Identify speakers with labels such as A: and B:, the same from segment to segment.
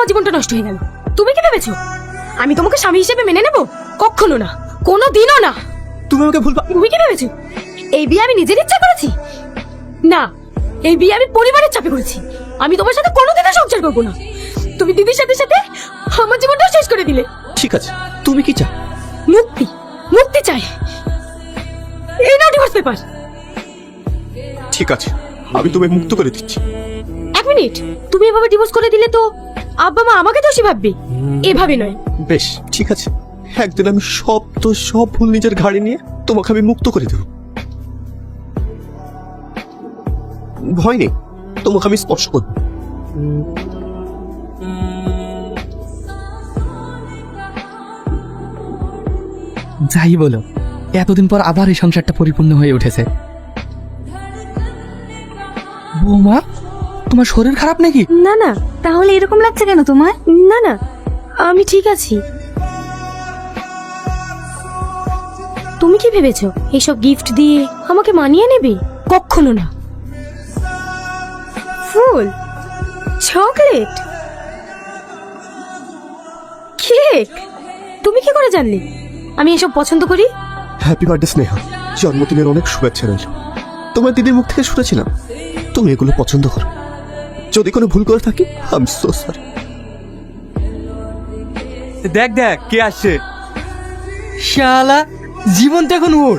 A: আমার জীবনটা নষ্ট হয়ে গেল। তুমি কি ভেবেছো আমি তোমাকে স্বামী হিসেবে মেনে নেব? কখনো না, কোনো দিনও না।
B: তুমি আমাকে ভুলবা।
A: তুমি কি ভেবেছো এই বিয়ে আমি নিজের ইচ্ছা করেছি? না, এই বিয়ে আমি পরিবারের চাপে করেছি। আমি তোমার সাথে কোনোদিনও সংসার করবো না। তুমি দিদির সাথে সাথে আমার জীবনটাও শেষ করে দিলে।
B: ঠিক আছে, তুমি কি চাও?
A: মুক্তি, মুক্তি চাই। এই নাও ডিভোর্স পেপার।
B: ঠিক আছে, আমি তোমায় মুক্ত করে দিচ্ছি।
A: এক মিনিট, তুমি এভাবে ডিভোর্স করে দিলে তো আব্বা মা আমাকে দোষী ভাববে। এভাবে নয়।
B: বেশ, ঠিক আছে, একদিন আমি সব ভুল নিজের ঘাড়ে নিয়ে তোমাকে আমি মুক্ত করে দেব। ভয় নেই, তোমাকে আমি স্পর্শ করব।
C: যাই বলো, এতদিন পর আবার এই সংসারটা পরিপূর্ণ হয়ে উঠেছে। বৌমা, তোমার শরীর খারাপ নাকি?
A: না না, তাহলে এরকম লাগছে কেন তোমার? না না, আমি ঠিক আছি। তুমি কি ভেবেছো এইসব গিফট দিয়ে আমাকে মানিয়ে নেবে? কখনো না। ফুল, চকলেট, কেক, তুমি কি করে জানলে আমি এসব পছন্দ করি?
B: হ্যাপি বার্থডে স্নেহা, জন্মদিনের অনেক শুভেচ্ছা রইল। তোমার দিদির মুখ থেকে শুনেছিলাম তুমি এগুলো পছন্দ করো। যদি কোনো ভুল করে থাকি, আই এম সো সরি।
C: দেখ দেখ কে আসছে। শালা, জীবন তো এখন ওর।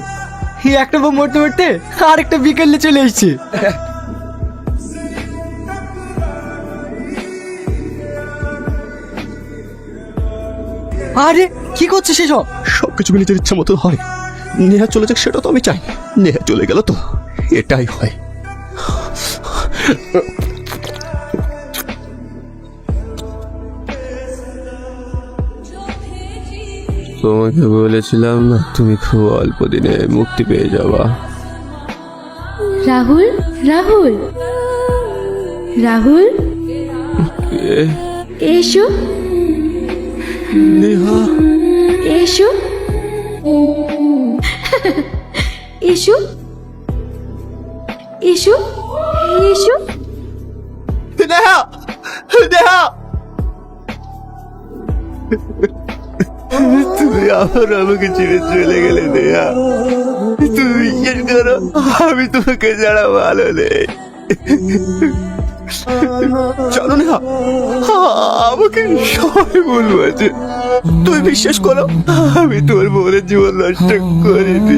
C: একটা বউ মরতে মরতে আর একটা বিকেলে চলে এসছে। আরে কি করছিস এসব?
B: সবকিছু নিজের ইচ্ছা মতো হয়। নেহা চলে যাক সেটা তো আমি চাই। নেহা চলে গেল তো এটাই হয়। তোমাকে বলেছিলাম না তুমি খুব অল্প দিনে মুক্তি পেয়ে যাবা।
A: রাহুল, রাহুল, রাহুল, এসো
B: নেহা,
A: এসো, এসো, এসো, এসো।
B: নেহা, নেহা, তুমি আবার আমাকে ছেড়ে চলে গেলে নেহা। তুমি বিশ্বাস করো, আমি তোমাকে ছাড়া ভালো নেই। জানো নেহা, আমাকে সবাই বলবো আছে, তুমি বিশ্বাস করো আমি তোমার বোনের জীবন নষ্ট করিনি।